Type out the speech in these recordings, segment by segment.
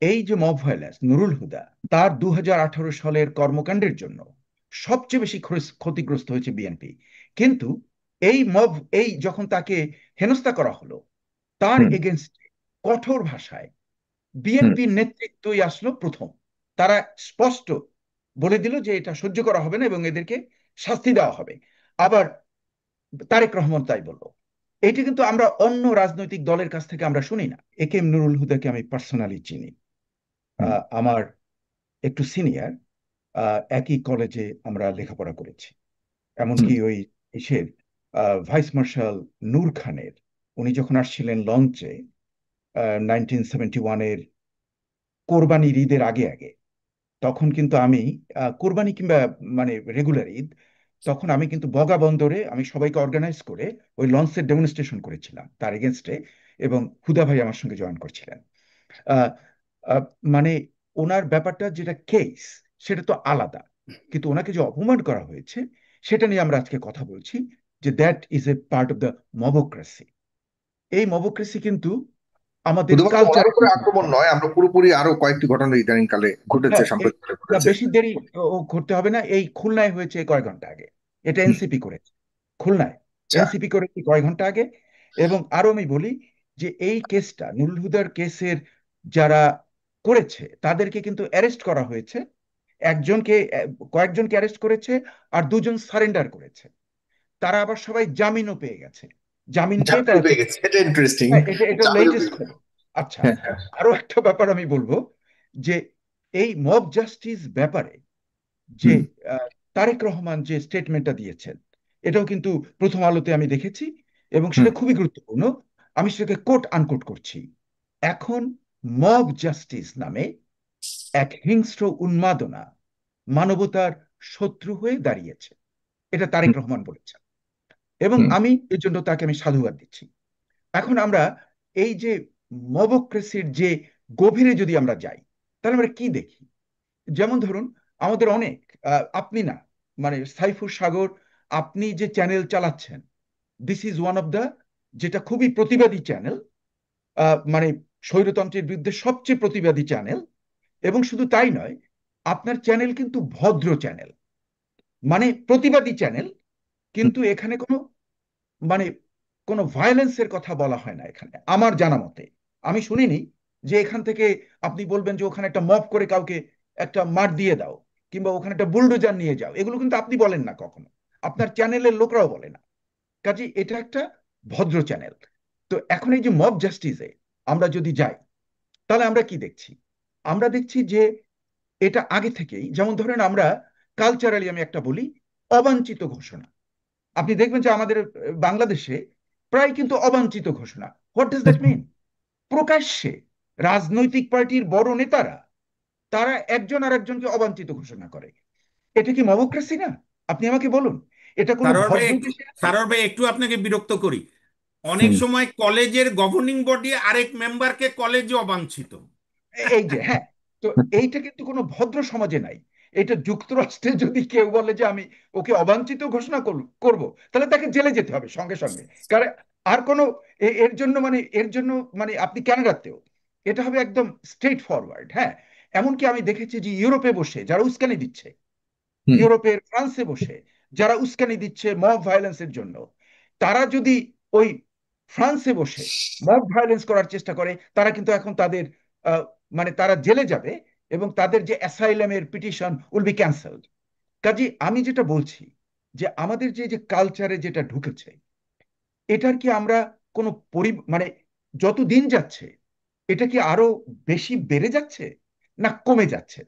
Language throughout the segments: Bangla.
এই যে মব ভায়োলেন্স, নুরুল হুদা তার 2018 সালের কর্মকাণ্ডের জন্য সবচেয়ে বেশি ক্ষতিগ্রস্ত হয়েছে বিএনপি। কিন্তু এই মব, এই যখন তাকে হেনস্থা করা হলো, তার হুম। এগেনস্টে কঠোর ভাষায় হুম। বিএনপির নেতৃত্বই আসলো প্রথম। তারা স্পষ্ট বলে দিল যে এটা সহ্য করা হবে না এবং এদেরকে শাস্তি দেওয়া হবে। আবার তারেক রহমান তাই বললো। এটা কিন্তু আমরা অন্য রাজনৈতিক দলের কাছ থেকে আমরা শুনি না। এ কে এম নুরুল হুদাকে আমি পার্সোনালি চিনি। হুম। আমার একটু সিনিয়র, একই কলেজে আমরা লেখাপড়া করেছি। হুম। এমনকি ওই দেশের ভাইস মার্শাল নূর খানের, উনি যখন আসছিলেন লঞ্চে 1971-এর কোরবানির ঈদের আগে আগে, তখন কিন্তু আমি কোরবানি কিংবা মানে রেগুলার ঈদ, তখন আমি কিন্তু বগা বন্দরে আমি সবাইকে অর্গানাইজ করে ওই লঞ্চের ডেমনস্ট্রেশন করেছিলাম তার এগেনস্টে। এবং হুদা ভাই আমার সঙ্গে জয়েন করছিলেন। আহ, আহ, মানে ওনার ব্যাপারটা যেটা কেস, সেটা তো আলাদা। কিন্তু ওনাকে যে অপমান করা হয়েছে, সেটা নিয়ে আমরা আজকে কথা বলছি, যে that is a part of the mobocracy. এই মবোক্রেসি কিন্তু আমাদের শুধুমাত্র ওনার কালচারে উপরে আক্রমণ নয়, আমরা পুরোপুরি আরো কয়েকটি ঘটনা ইদানিং কালে ঘটেছে, হ্যাঁ, সাম্প্রতিক কালে না ঘটেছে। বেশি দেরি ও করতে হবে না। এই খুলনায় হয়েছে কয়েক ঘন্টা আগে। এটা হুম। এনসিপি করেছে খুলনায়। আচ্ছা। এনসিপি করেছে কয়েক ঘন্টা আগে। এবং আরো আমি বলি যে এই কেসটা, নুরুল হুদার কেসের যারা করেছে তাদেরকে কিন্তু অ্যারেস্ট করা হয়েছে। একজনকে, কয়েকজনকে অ্যারেস্ট করেছে, আর দুজন সারেন্ডার করেছে। তারা আবার সবাই জামিনও পেয়ে গেছে। জামিন পেয়ে জামিন তারা পেয়ে গেছে, এটা ইন্টারেস্টিং। হ্যাঁ, এটা এটা জামিন লেটেস্ট খবর। আচ্ছা, হ্যাঁ, হ্যাঁ। আরো একটা ব্যাপার আমি বলবো, যে এই মব জাস্টিস ব্যাপারে যে হুম। আহ, তারেক রহমান যে স্টেটমেন্টটা দিয়েছেন, এটাও কিন্তু প্রথম আলোতে আমি দেখেছি এবং হুম। সেটা খুবই গুরুত্বপূর্ণ। আমি সেটাকে কোট আনকোট করছি: এখন মব জাস্টিস নামে এক হিংস্র উন্মাদনা মানবতার শত্রু হয়ে দাঁড়িয়েছে। এটা তারেক হুম। রহমান বলেছেন এবং হুম। আমি এর জন্য তাকে আমি সাধুবাদ দিচ্ছি। এখন আমরা এই যে মবক্রেসির যে গভীরে যদি আমরা যাই, তাহলে আমরা কি দেখি? যেমন ধরুন, আমাদের অনেক, আপনি না, মানে সাইফুর সাগর, আপনি যে চ্যানেল চালাচ্ছেন, this is one of the, যেটা খুবই প্রতিবাদী চ্যানেল, মানে স্বৈরতন্ত্রের বিরুদ্ধে সবচেয়ে প্রতিবাদী চ্যানেল। এবং শুধু তাই নয়, আপনার চ্যানেল কিন্তু ভদ্র চ্যানেল, মানে প্রতিবাদী চ্যানেল। হুম। কিন্তু এখানে কোনো, মানে কোনো ভায়োলেন্সের কথা বলা হয় না এখানে আমার জানা মতে। আমি শুনিনি যে এখান থেকে আপনি বলবেন যে ওখানে একটা মব করে কাউকে একটা মার দিয়ে দাও, কিংবা ওখানে একটা বুলডোজার নিয়ে যাও, এগুলো কিন্তু আপনি বলেন না কখনো, আপনার চ্যানেলের লোকরাও বলে না। কাজে এটা একটা ভদ্র চ্যানেল। তো এখন এই যে মব জাস্টিসে আমরা যদি যাই, তাহলে আমরা কি দেখছি? আমরা দেখছি যে এটা আগে থেকেই, যেমন ধরেন আমরা কালচারালি, আমি একটা বলি, অবাঞ্ছিত ঘোষণা। আপনি দেখবেন যে আমাদের বাংলাদেশে প্রায় কিন্তু অবাঞ্ছিত ঘোষণা। What does that mean? প্রকাশ্যে রাজনৈতিক পার্টির বড় নেতারা, তারা একজন আর একজনকে অবাঞ্ছিত ঘোষণা করে। এটা কি ডেমোক্রেসি না? আপনি আমাকে বলুন, এটা কোনো হুম। সারোয়ার ভাই ভদ্র দেশে আছে? সারোয়ার ভাই একটু আপনাকে বিরক্ত করি। অনেক হুম। সময় কলেজের গভর্নিং বডি আরেক মেম্বারকে কলেজে অবাঞ্ছিত। এই যে হ্যাঁ, তো এইটা কিন্তু কোনো ভদ্র সমাজে নাই। এটা যুক্তরাষ্ট্রে যদি কেউ বলে যে আমি ওকে অবাঞ্ছিত ঘোষণা করব, তাহলে তাকে জেলে যেতে হবে সঙ্গে সঙ্গে। কারণ আর কোনো এর জন্য, মানে এর জন্য, মানে আপনি কানাডাতেও এটা হবে একদম স্ট্রেট ফরওয়ার্ড। হ্যাঁ, এমনকি আমি দেখেছি যে ইউরোপে বসে যারা উস্কানি দিচ্ছে, হুম। ইউরোপের ফ্রান্সে বসে যারা উস্কানি দিচ্ছে মব ভায়োলেন্সের জন্য, তারা যদি ওই ফ্রান্সে বসে মব ভায়োলেন্স করার চেষ্টা করে, তারা কিন্তু এখন তাদের, আহ, মানে তারা জেলে যাবে এবং তাদের যে অ্যাসাইলামের পিটিশন উইল বি ক্যান্সেলড। কাজে আমি যেটা বলছি, যে আমাদের যে যে কালচারে যেটা ঢুকেছে, এটার কি আমরা কোনো মানে যত দিন যাচ্ছে, এটা কি আরো বেশি বেড়ে যাচ্ছে না কমে যাচ্ছে?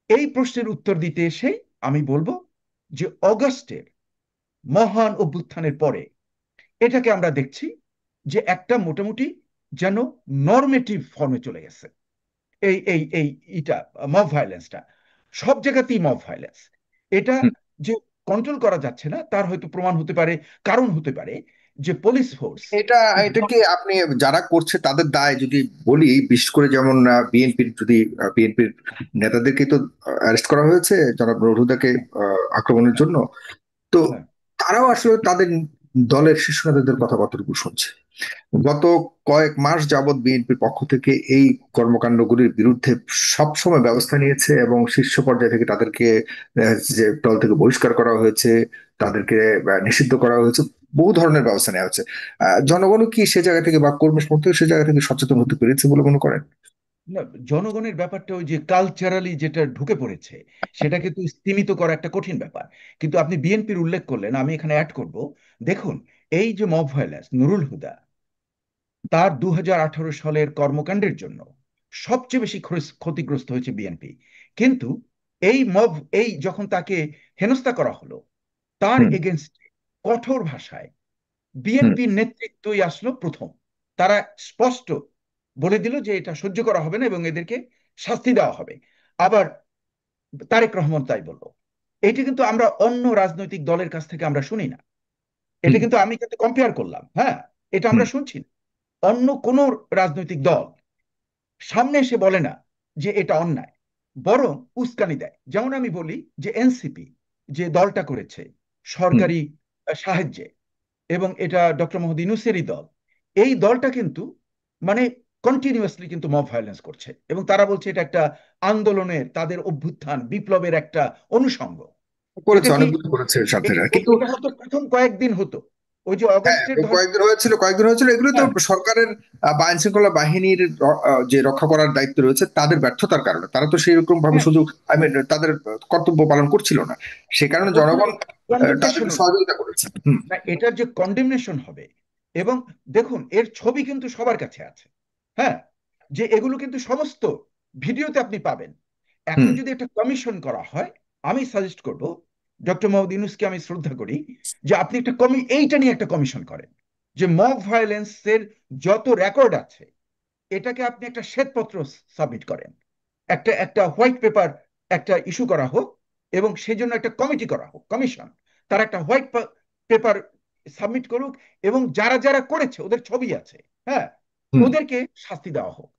এই প্রশ্নের উত্তর দিতে এসে আমি বলবো যে অগস্টের মহান অভ্যুত্থানের পরে এটাকে আমরা দেখছি যে একটা মোটামুটি যেন নরমেটিভ ফর্মে চলে গেছে। এই এটা মব ভায়োলেন্সটা সব জায়গাতেই মব ভায়োলেন্স। এটা হুম। যে কন্ট্রোল করা যাচ্ছে না, তার হয়তো প্রমাণ হতে পারে, কারণ হতে পারে যে পুলিশ ফোর্স এটা ইজ এটা নট। কি আপনি যারা করছে তাদের দায় যদি বলি, বিশেষ করে যেমন বিএনপির, যদি বিএনপির নেতাদেরকে তো অ্যারেস্ট করা হয়েছে জনাব রহুদাকে আক্রমণের জন্য। তো তারাও আসলে তাদের দলের শীর্ষ নেতাদের কথা কতটুকু শুনছে? গত কয়েক মাস যাবৎ বিএনপির পক্ষ থেকে এই কর্মকাণ্ডগুলির বিরুদ্ধে সবসময় ব্যবস্থা নিয়েছে এবং শীর্ষ পর্যায় থেকে তাদেরকে যে দল থেকে বহিষ্কার করা হয়েছে, তাদেরকে নিষিদ্ধ করা হয়েছে, বহু ধরনের ব্যবস্থা নেওয়া হচ্ছে। জনগণও কি সে জায়গা থেকে বা কর্মী সমর্থক সে জায়গা থেকে সচেতন হতে পেরেছে বলে মনে করেন? না, জনগণের ব্যাপারটা ওই যে কালচারালি যেটা ঢুকে পড়েছে সেটাকে তো স্তীমিত করা একটা কঠিন ব্যাপার। কিন্তু আপনি বিএনপির উল্লেখ করলেন, আমি এখানে অ্যাড করব। দেখুন, এই যে মব ভায়োলেন্স, নুরুল হুদা তার 2018 সালের কর্মকাণ্ডের জন্য সবচেয়ে বেশি ক্ষতিগ্রস্ত হয়েছে বিএনপি। কিন্তু এই মব, এই যখন তাকে হেনস্থা করা হলো, তার হুম। এগেনস্টে কঠোর ভাষায় হুম। বিএনপির নেতৃত্বই আসলো প্রথম। তারা স্পষ্ট বলে দিল যে এটা সহ্য করা হবে না এবং এদেরকে শাস্তি দেওয়া হবে। আবার তারেক রহমান তাই বলল। এটি কিন্তু আমরা অন্য রাজনৈতিক দলের কাছ থেকে আমরা শুনি না। এটা হুম। কিন্তু আমি কিন্তু কম্পেয়ার করলাম, হ্যাঁ, এটা হুম। আমরা শুনছি না। অন্য কোন রাজনৈতিক দল সামনে এসে বলে না যে এটা অন্যায়, বরং উস্কানি দেয়। যেমন আমি বলি যে এনসিপি যে দলটা করেছে হুম। সরকারি সাহায্যে, এবং এটা ডক্টর মোহাম্মদ ইউনূসেরই দল, এই দলটা কিন্তু মানে কন্টিনিউয়াসলি কিন্তু মব ভায়োলেন্স করছে এবং তারা বলছে এটা একটা আন্দোলনের, তাদের অভ্যুত্থান বিপ্লবের একটা অনুষঙ্গ। করেছে, এটা কি অনেকগুলো করেছে সাথীরা, কিন্তু এটা হয়তো প্রথম কয়েকদিন হতো, ওই যে হ্যাঁ, অগস্টের ধর। কয়েকদিন হয়েছিল এগুলো তো হ্যাঁ, সরকারের বা আইন শৃঙ্খলা বাহিনীর যে রক্ষা করার দায়িত্ব রয়েছে তাদের ব্যর্থতার কারণে তারা তো সেই রকম ভাবে হ্যাঁ, শুধু তাদের কর্তব্য পালন করছিল না। সে কারণে ওখানে জনগণ কন্ডেমনেশন তাদেরকে হতো সহযোগিতা করেছে। হুম। না, এটার যে কন্ডেমনেশন হবে। এবং দেখুন, এর ছবি কিন্তু সবার কাছে আছে, হ্যাঁ, যে এগুলো কিন্তু সমস্ত ভিডিওতে আপনি পাবেন। এখন হুম। যদি একটা কমিশন করা হয়, আমি সাজেস্ট করব, ডক্টর মোহাম্মদ ইউনূসকে আমি শ্রদ্ধা করি, যে আপনি একটা এইটা নিয়ে একটা কমিশন করেন, যে মব ভায়োলেন্সের যত রেকর্ড আছে এটাকে আপনি একটা শ্বেতপত্র সাবমিট করেন, একটা একটা হোয়াইট পেপার একটা ইস্যু করা হোক, এবং সেই জন্য একটা কমিটি করা হোক, কমিশন। তারা একটা হোয়াইট পেপার সাবমিট করুক, এবং যারা যারা করেছে ওদের ছবি আছে, হ্যাঁ, হুম। ওদেরকে শাস্তি দেওয়া হোক।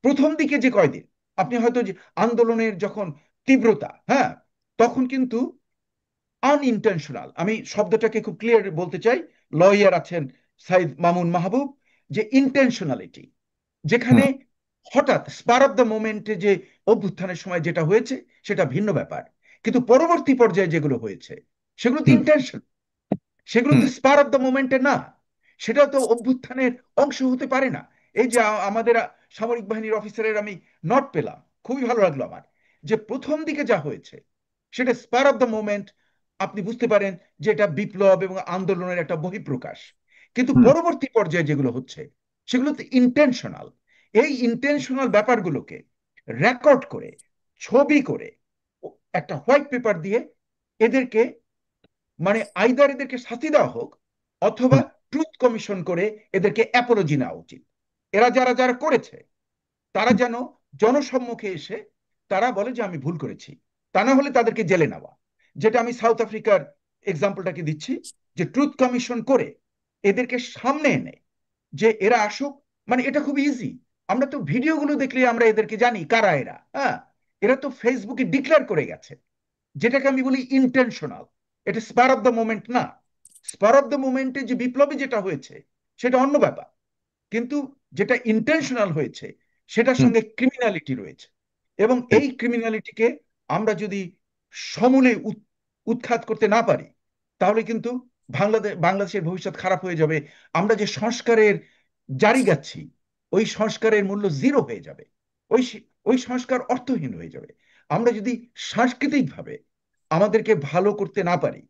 প্রথম দিকে যে কয়দিন আপনি হয়তো যে আন্দোলনের যখন তীব্রতা, হ্যাঁ, তখন কিন্তু আনইনটেনশনাল, আমি শব্দটাকে খুব ক্লিয়ার বলতে চাই, লয়ার আছেন সাইদ মামুন মাহবুব, যে ইন্টেনশনালিটি, যেখানে হুম। হঠাৎ স্পার অফ দ্য মোমেন্টে যে অভ্যুত্থানের সময় যেটা হয়েছে সেটা ভিন্ন ব্যাপার। কিন্তু পরবর্তী পর্যায়ে যেগুলো হয়েছে সেগুলো তো হুম। ইন্টেনশন, সেগুলো হুম। তো স্পার অফ দ্য মোমেন্টে না, সেটা তো অভ্যুত্থানের অংশ হতে পারে না। এই যে আমাদের সামরিক বাহিনীর অফিসারের আমি নোট পেলাম, খুবই ভালো লাগলো আমার, যে প্রথম দিকে যা হয়েছে সেটা স্পার অফ দ্য মোমেন্ট, আপনি বুঝতে পারেন যে এটা বিপ্লব এবং আন্দোলনের একটা বহিঃপ্রকাশ। কিন্তু হুম। পরবর্তী পর্যায়ে যেগুলো হচ্ছে সেগুলো তো ইন্টেনশনাল। এই ইন্টেনশনাল ব্যাপারগুলোকে রেকর্ড করে, ছবি করে, একটা হোয়াইট পেপার দিয়ে এদেরকে, মানে আইদার এদেরকে শাস্তি দেওয়া হোক, অথবা হুম। ট্রুথ কমিশন করে এদেরকে অ্যাপোলজি নেওয়া উচিত। এরা যারা যারা করেছে তারা যেন জনসম্মুখে এসে তারা বলে যে আমি ভুল করেছি। তা না হলে তাদেরকে জেলে নেওয়া, যেটা আমি সাউথ আফ্রিকার এক্সাম্পলটাকে দিচ্ছি, যে ট্রুথ কমিশন করে এদেরকে সামনে এনে যে এরা আসুক। মানে এটা খুব ইজি, আমরা তো ভিডিওগুলো দেখলে আমরা এদেরকে জানি কারা এরা, হ্যাঁ, এরা তো ফেসবুকে ডিক্লেয়ার করে গেছে, যেটাকে আমি বলি ইন্টেনশনাল। এটা স্পার অফ দ্য মোমেন্ট না। স্পার অফ দ্য মোমেন্টে যে বিপ্লবী যেটা হয়েছে সেটা অন্য ব্যাপার, কিন্তু যেটা ইন্টেনশনাল হয়েছে সেটার হুম। সঙ্গে ক্রিমিনালিটি রয়েছে। এবং ঠিক। এই ক্রিমিনালিটিকে আমরা যদি সমূলে উৎখাত করতে না পারি, তাহলে কিন্তু বাংলাদেশের ভবিষ্যৎ খারাপ হয়ে যাবে। আমরা যে সংস্কারের জারি যাচ্ছি, ওই সংস্কারের মূল্য জিরো হয়ে যাবে, ওই ওই সংস্কার অর্থহীন হয়ে যাবে। আমরা যদি সাংস্কৃতিকভাবে আমাদেরকে ভালো করতে না পারি,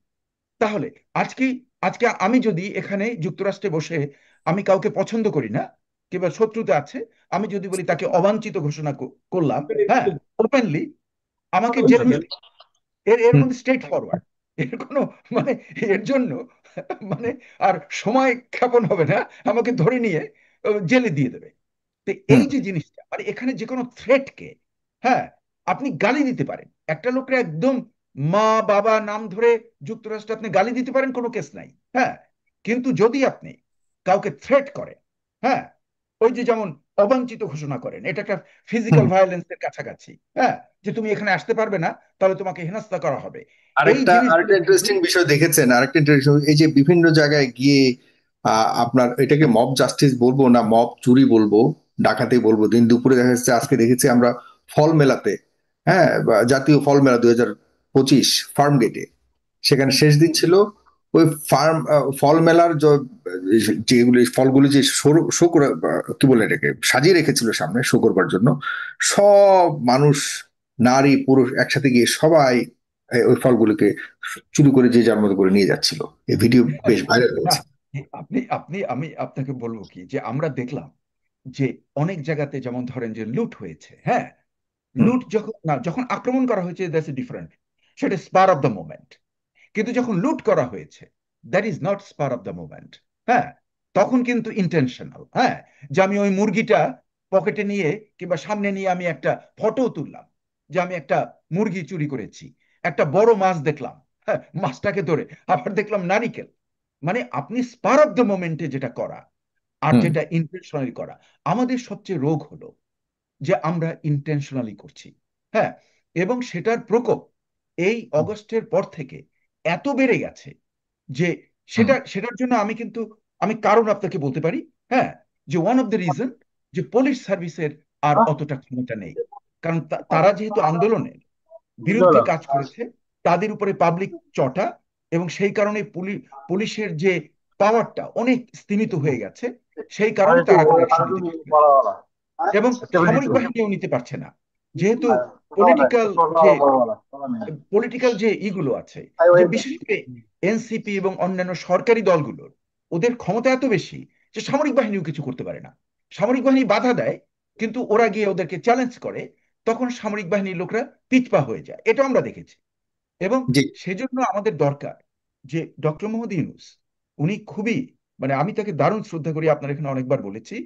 তাহলে আজকে আজকে আমি যদি এখানে যুক্তরাষ্ট্রে বসে, আমি কাউকে পছন্দ করি না কিংবা শত্রুতা আছে, আমি যদি বলি তাকে অবাঞ্ছিত ঘোষণা করলাম, হ্যাঁ, ওপেনলি, আমাকে জেলে দিবে। এর এর হুম। মধ্যে স্ট্রেট ফরওয়ার্ড, এর কোনো মানে এর জন্য মানে আর সময় ক্ষেপণ হবে না, আমাকে ধরে নিয়ে জেলে দিয়ে দেবে। তো হুম। এই যে জিনিসটা, মানে এখানে যে কোনো থ্রেটকে, হ্যাঁ, আপনি গালি দিতে পারেন একটা লোককে একদম মা বাবা নাম ধরে যুক্তরাষ্ট্রে আপনি গালি দিতে পারেন, কোনো কেস নাই, হ্যাঁ। কিন্তু যদি আপনি কাউকে থ্রেট করেন, হ্যাঁ, ওই যে যেমন অবাঞ্ছিত ঘোষণা করেন, এটা একটা হুম। ফিজিক্যাল ভায়োলেন্সের কাছাকাছি, হ্যাঁ, যে তুমি এখানে আসতে পারবে না, তাহলে তোমাকে হেনস্থা করা হবে। এই আরেকটা জিনিসগুলো আরেকটা কিন্তু ইন্টারেস্টিং বিষয় দেখেছেন, আরেকটা ইন্টারেস্টিং, এই যে বিভিন্ন জায়গায় গিয়ে আপনার এটাকে মব জাস্টিস বলবো না মব চুরি বলবো, ডাকাতি বলবো? দিন দুপুরে দেখা যাচ্ছে, আজকে দেখেছি আমরা ফল মেলাতে, হ্যাঁ, জাতীয় ফল মেলা 2025 ফার্ম গেটে, সেখানে শেষ দিন ছিল। ওই ফল মেলার যেগুলি ফলগুলি যে শো করে, কি বলে এটাকে, সাজিয়ে রেখেছিল সামনে শো করবার জন্য, সব মানুষ, নারী পুরুষ একসাথে গিয়ে সবাই ওই ফলগুলিকে চুরি করে যে যার মতো করে নিয়ে যাচ্ছিল। এই ভিডিও বেশ ভাইরাল না, হয়েছে। আপনি আপনি আমি আপনাকে বলবো কি যে আমরা দেখলাম যে অনেক জায়গাতে যেমন ধরেন যে লুট হয়েছে, হ্যাঁ, হুম, লুট যখন না, যখন আক্রমণ করা হয়েছে দ্যাটস ডিফারেন্ট, সেটা স্পার অফ দ্য মোমেন্ট। কিন্তু যখন লুট করা হয়েছে, that is not spare of the moment. হ্যাঁ, তখন কিন্তু ইন্টেনশনাল। হ্যাঁ, যে আমি ওই মুরগিটা পকেটে নিয়ে কিংবা সামনে নিয়ে আমি একটা ফটো তুললাম যে আমি একটা মুরগি চুরি করেছি, একটা বড় মাছ দেখলাম, হ্যাঁ, মাছটাকে ধরে আবার দেখলাম নারিকেল। মানে আপনি স্পার অফ দ্য মোমেন্টে যেটা করা আর হুম, যেটা ইন্টেনশনালি করা, আমাদের সবচেয়ে রোগ হলো যে আমরা ইন্টেনশনালি করছি। হ্যাঁ, এবং সেটার প্রকোপ এই অগস্টের পর থেকে এত বেড়ে গেছে যে হুম, সেটার জন্য আমি কারণ আপনাকে বলতে পারি। হ্যাঁ, যে ওয়ান অফ দ্য রিজন যে পুলিশ সার্ভিসের আর অতটা ক্ষমতা নেই, কারণ তারা যেহেতু আন্দোলনের বিরুদ্ধে কাজ করেছে, তাদের উপরে পাবলিক চটা, এবং সেই কারণে পুলিশের যে পাওয়ারটা অনেক স্তীমিত হয়ে গেছে, সেই কারণে তারা কোনো অ্যাকশন নিতে পারছে না এবং সামরিক বাহিনীও নিতে পারছে না, যেহেতু পলিটিক্যাল যে ইগুলো আছে, যে বিশেষ করে এনসিপি এবং অন্যান্য সরকারি দলগুলোর, ওদের ক্ষমতা এত বেশি যে সামরিক বাহিনীও কিছু করতে পারে না। সামরিক বাহিনী বাধা দেয়, কিন্তু ওরা গিয়ে ওদেরকে চ্যালেঞ্জ করে, তখন সামরিক বাহিনীর লোকরা পিছপা হয়ে যায়, এটা আমরা দেখেছি। এবং জি, সেজন্য আমাদের দরকার যে ডক্টর মোহাম্মদ ইউনূস, উনি খুবই, মানে আমি তাকে দারুণ শ্রদ্ধা করি, আপনার এখানে অনেকবার বলেছি,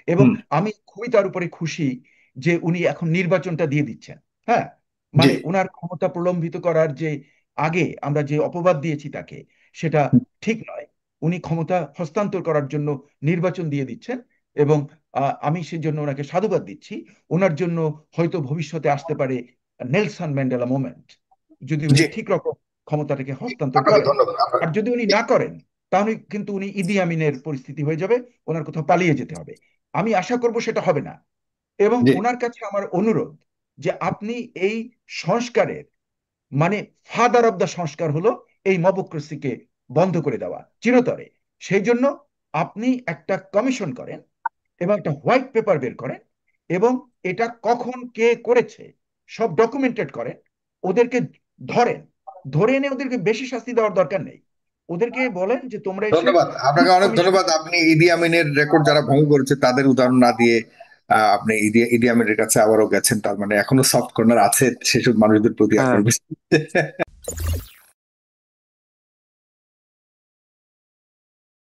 এবং হুম, আমি খুবই তার উপরে খুশি যে উনি এখন নির্বাচনটা দিয়ে দিচ্ছেন। হ্যাঁ, জি, মানে ওনার ক্ষমতা প্রলম্বিত করার যে আগে আমরা যে অপবাদ দিয়েছি তাকে, সেটা ঠিক নয়। উনি ক্ষমতা হস্তান্তর করার জন্য নির্বাচন দিয়ে দিচ্ছেন, এবং আমি সেজন্য ওনাকে সাধুবাদ দিচ্ছি। ওনার জন্য হয়তো ভবিষ্যতে আসতে পারে নেলসন ম্যান্ডেলা মোমেন্ট, যদি উনি জি। ঠিক রকম ক্ষমতাটাকে হস্তান্তর আপনাকে করেন। ধন্যবাদ। আর যদি উনি না করেন, তাহলে কিন্তু উনি ইদি আমিনের পরিস্থিতি হয়ে যাবে, ওনার কোথাও পালিয়ে যেতে হবে। আমি আশা করব সেটা হবে না। এবং জি, ওনার কাছে আমার অনুরোধ যে আপনি এই সংস্কারের, মানে ফাদার অব দ্য সংস্কার হলো এই মবক্রেসিকে বন্ধ করে দেওয়া চিরতরে। সেই জন্য আপনি একটা কমিশন করেন এবং একটা হোয়াইট পেপার বের করেন, এবং এটা কখন কে করেছে সব ডকুমেন্টেড করেন, ওদেরকে ধরেন, ধরে এনে ওদেরকে বেশি শাস্তি দেওয়ার দরকার নেই, ওদেরকে বলেন যে তোমরা এসে ধন্যবাদ আপনাকে, অনেক কমিশন। ধন্যবাদ। আপনি ইদি আমিনের রেকর্ড যারা ভঙ্গ করেছে তাদের উদাহরণ না দিয়ে আপনি ইদি আমিনের কাছে আবারও গেছেন, তার মানে এখনো সফট কর্নার আছে সেসব মানুষদের প্রতি আপনার।